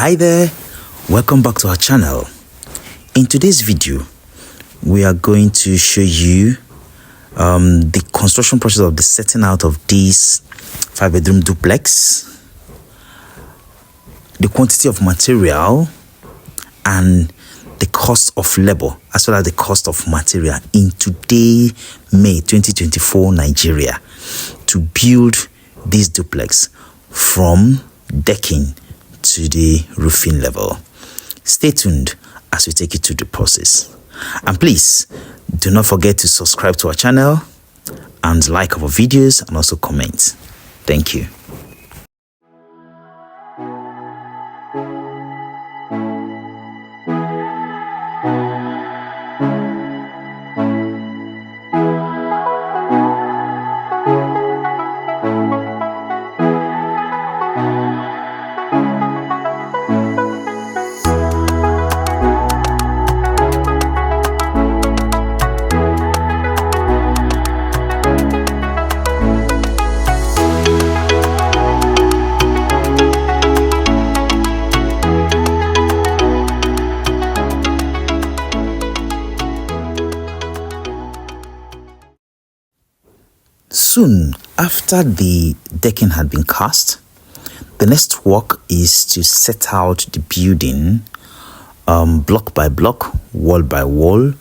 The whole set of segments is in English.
Hi there, welcome back to our channel. In today's video we are going to show you the construction process of the setting out of this 5-bedroom duplex, the quantity of material and the cost of labor, as well as the cost of material in today May 2024 Nigeria, to build this duplex from decking to the roofing level. Stay tuned as we take you through the process, and please do not forget to subscribe to our channel and like our videos and also comment. Thank you. Soon after the decking had been cast, the next work is to set out the building block by block, wall by wall,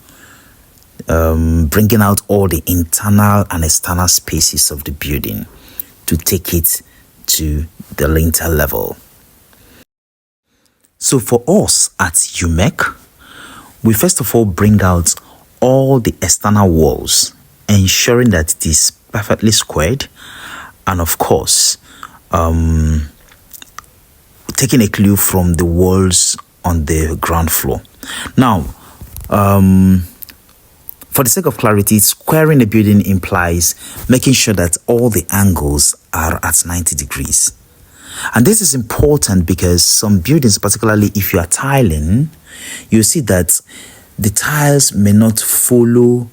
bringing out all the internal and external spaces of the building to take it to the lintel level. So for us at Umek, we first of all bring out all the external walls, ensuring that it is perfectly squared, and of course taking a clue from the walls on the ground floor. Now for the sake of clarity, squaring a building implies making sure that all the angles are at 90 degrees. And this is important because some buildings, particularly if you are tiling, you see that the tiles may not follow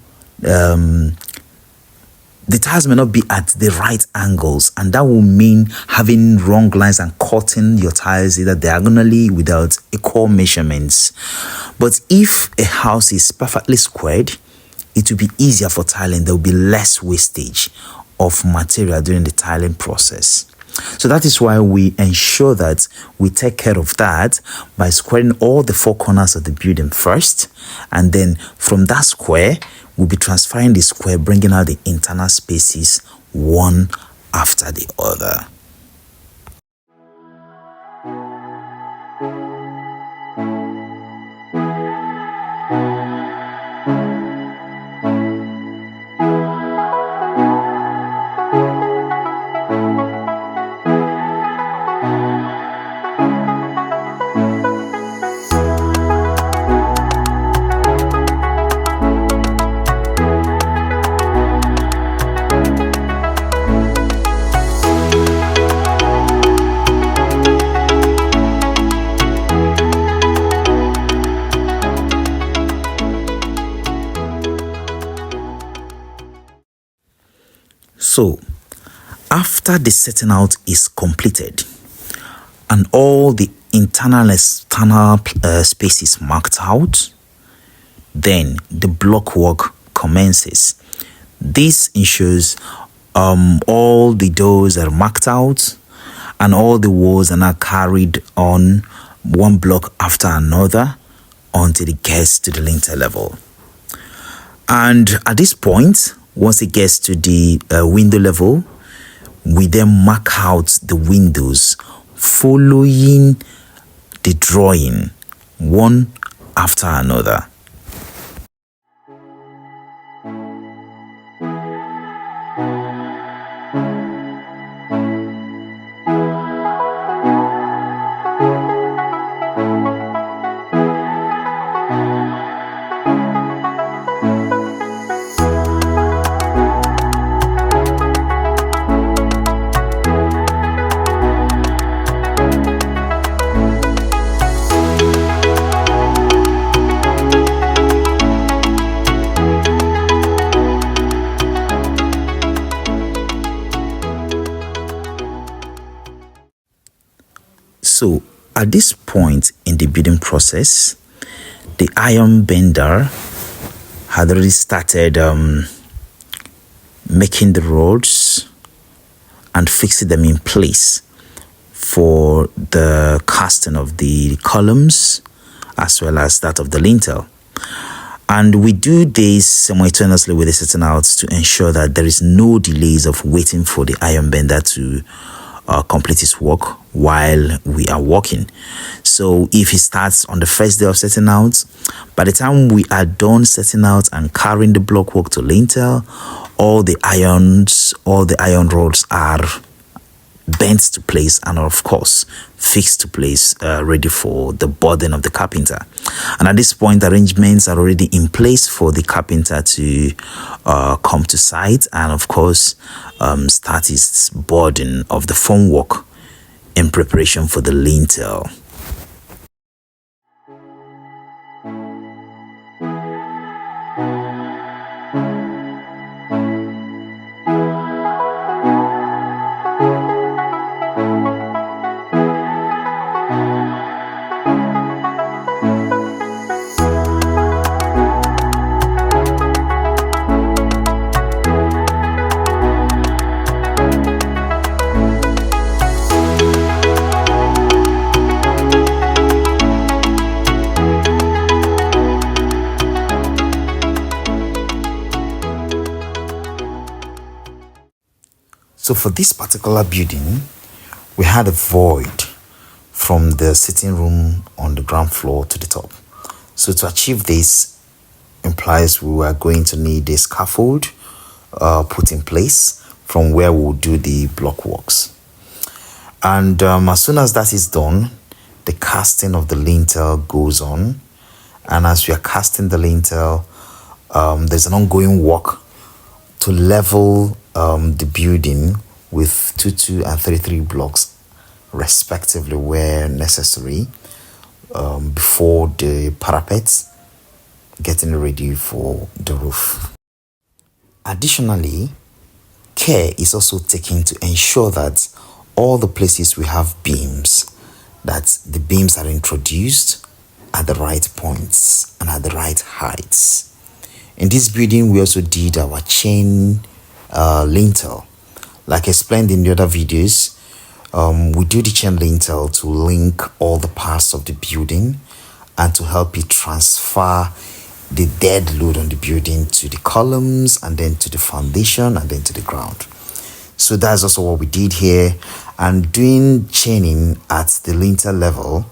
the tiles may not be at the right angles, and that will mean having wrong lines and cutting your tiles either diagonally without equal measurements. But if a house is perfectly squared, it will be easier for tiling. There will be less wastage of material during the tiling process. So that is why we ensure that we take care of that by squaring all the four corners of the building first, and then from that square we'll be transferring the square, bringing out the internal spaces one after the other. So, after the setting out is completed and all the internal and external spaces marked out, then the block work commences. This ensures all the doors are marked out and all the walls are now carried on one block after another until it gets to the lintel level. And at this point, once it gets to the window level, we then mark out the windows following the drawing one after another. So At this point in the building process, the iron bender had already started making the rods and fixing them in place for the casting of the columns as well as that of the lintel. And we do this simultaneously with the setting out to ensure that there is no delays of waiting for the iron bender to complete his work while we are working. So if he starts on the first day of setting out, by the time we are done setting out and carrying the block work to lintel, all the iron rods are bent to place and of course fixed to place, ready for the burden of the carpenter. And at this point, arrangements are already in place for the carpenter to come to site and of course start his burden of the formwork in preparation for the lintel. So for this particular building, we had a void from the sitting room on the ground floor to the top. So to achieve this implies we were going to need a scaffold put in place from where we'll do the block works. And as soon as that is done, the casting of the lintel goes on. And as we are casting the lintel, there's an ongoing work to level the building with 22 and 33 blocks respectively where necessary, before the parapets, getting ready for the roof. Additionally, care is also taken to ensure that all the places we have beams, that the beams are introduced at the right points and at the right heights. In this building, we also did our chain lintel. Like explained in the other videos, we do the chain lintel to link all the parts of the building and to help it transfer the dead load on the building to the columns and then to the foundation and then to the ground. So that's also what we did here. And doing chaining at the lintel level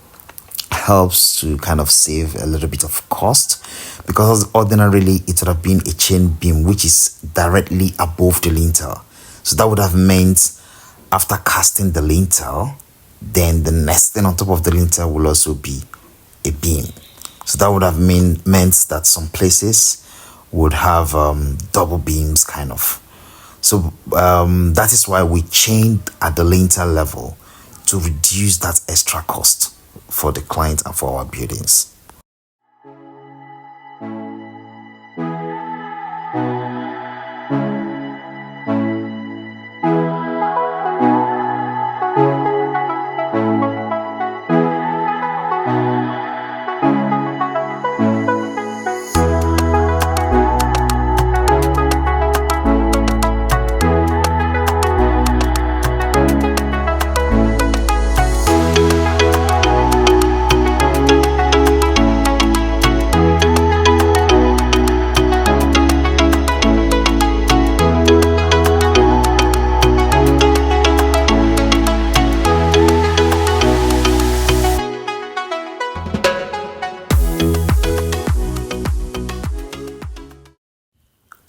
helps to kind of save a little bit of cost, because ordinarily it would have been a chain beam which is directly above the lintel. So that would have meant after casting the lintel, then the next thing on top of the lintel will also be a beam. So that would have meant that some places would have double beams kind of. So that is why we chained at the lintel level to reduce that extra cost for the client and for our buildings.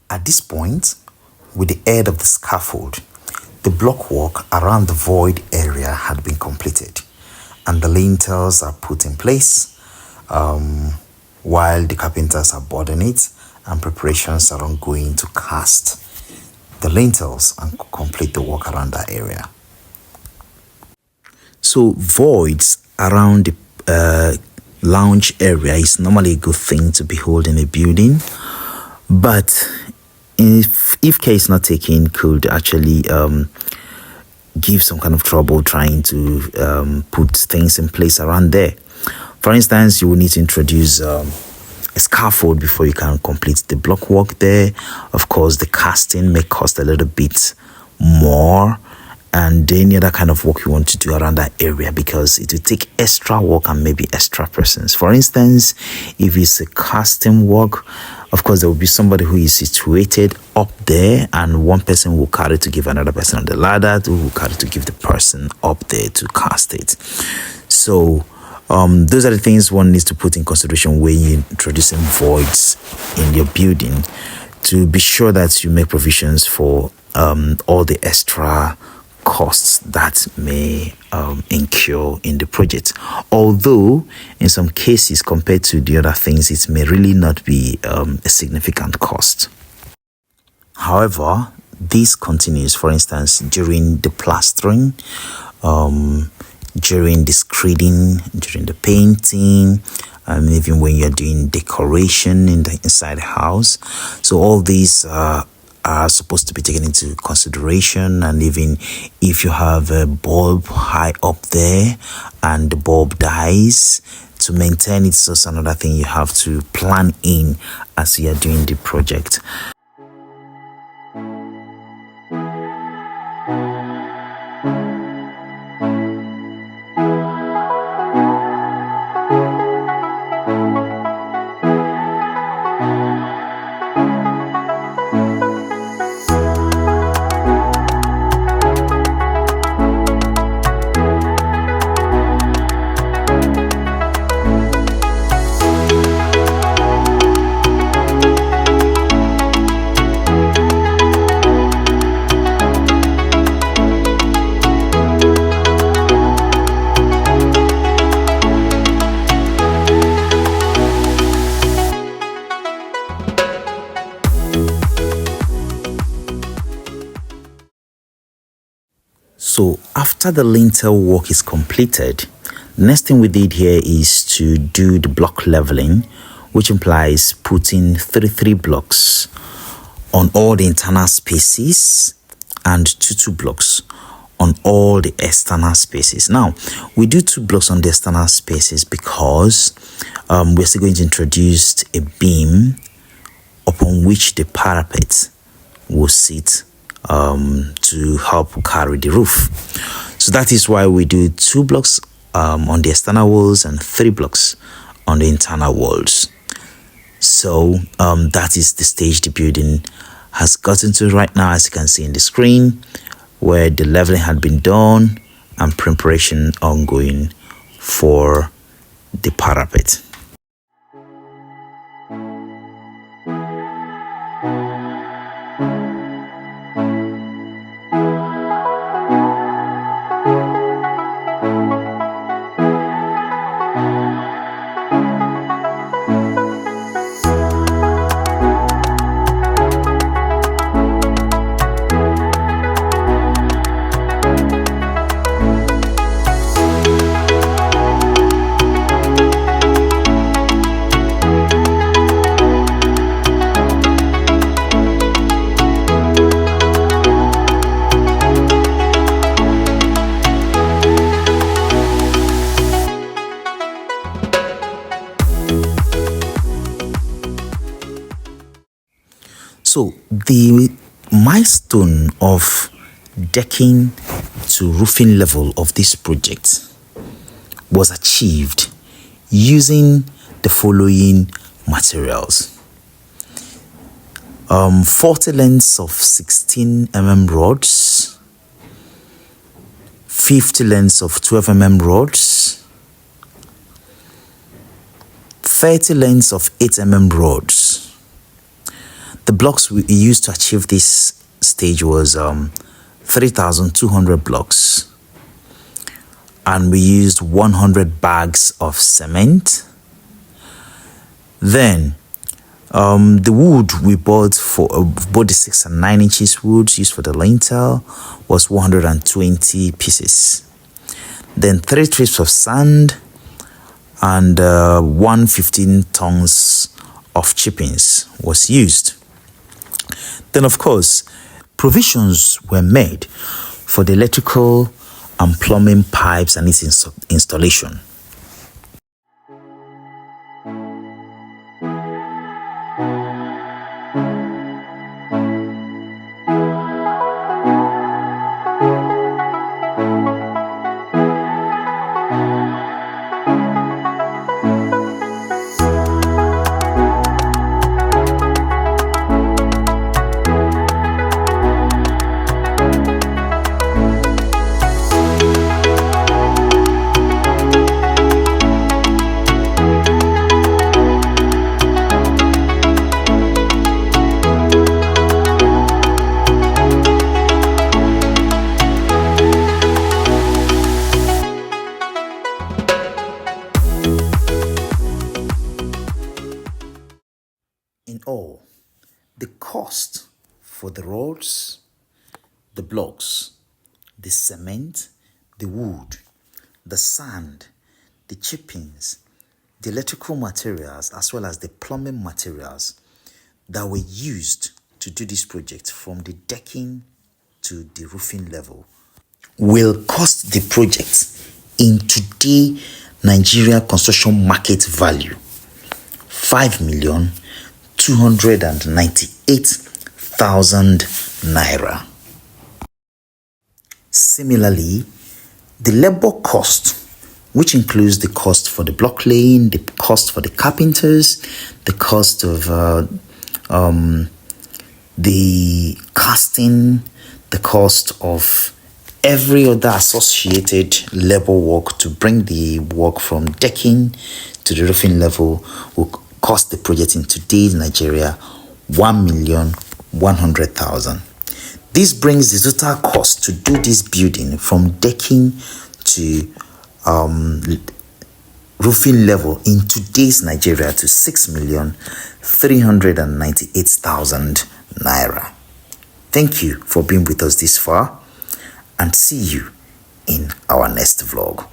At this point, with the aid of the scaffold, the block work around the void area had been completed and the lintels are put in place while the carpenters are boarding it and preparations are ongoing to cast the lintels and complete the work around that area. So voids around the lounge area is normally a good thing to behold in a building, but if care is not taken, could actually give some kind of trouble trying to put things in place around there. For instance, you will need to introduce a scaffold before you can complete the block work there. Of course, the casting may cost a little bit more, and any other kind of work you want to do around that area, because it will take extra work and maybe extra persons. For instance, if it's a casting work, of course there will be somebody who is situated up there, and one person will carry to give another person on the ladder, who will carry to give the person up there to cast it. So those are the things one needs to put in consideration when you're introducing voids in your building, to be sure that you make provisions for all the extra costs that may incur in the project. Although in some cases, compared to the other things, it may really not be a significant cost. However, this continues, for instance, during the plastering, during the screeding, during the painting, even when you're doing decoration inside the house. So all these are supposed to be taken into consideration. And even if you have a bulb high up there and the bulb dies, to maintain it is also another thing you have to plan in as you are doing the project. So after the lintel work is completed, the next thing we did here is to do the block leveling, which implies putting 33 blocks on all the internal spaces and 2 blocks on all the external spaces. Now, we do 2 blocks on the external spaces because we're still going to introduce a beam upon which the parapet will sit to help carry the roof. So that is why we do 2 blocks on the external walls and 3 blocks on the internal walls. So that is the stage the building has gotten to right now, as you can see in the screen, where the leveling had been done and preparation ongoing for the parapet. So the milestone of decking to roofing level of this project was achieved using the following materials: 40 lengths of 16 mm rods, 50 lengths of 12 mm rods, 30 lengths of 8 mm rods. The blocks we used to achieve this stage was 3,200 blocks, and we used 100 bags of cement. Then the wood we bought for both the 6 and 9 inches wood used for the lintel was 120 pieces. Then 3 trips of sand and 115 tons of chippings was used. Then, of course, provisions were made for the electrical and plumbing pipes and its installation. In all, the cost for the rods, the blocks, the cement, the wood, the sand, the chippings, the electrical materials, as well as the plumbing materials that were used to do this project from the decking to the roofing level will cost the project in today Nigeria construction market value 5,298,000 naira. Similarly, the labor cost, which includes the cost for the block laying, the cost for the carpenters, the cost of the casting, the cost of every other associated labor work to bring the work from decking to the roofing level will cost the project in today's Nigeria 1,100,000. This brings the total cost to do this building from decking to roofing level in today's Nigeria to 6,398,000 naira. Thank you for being with us this far, and see you in our next vlog.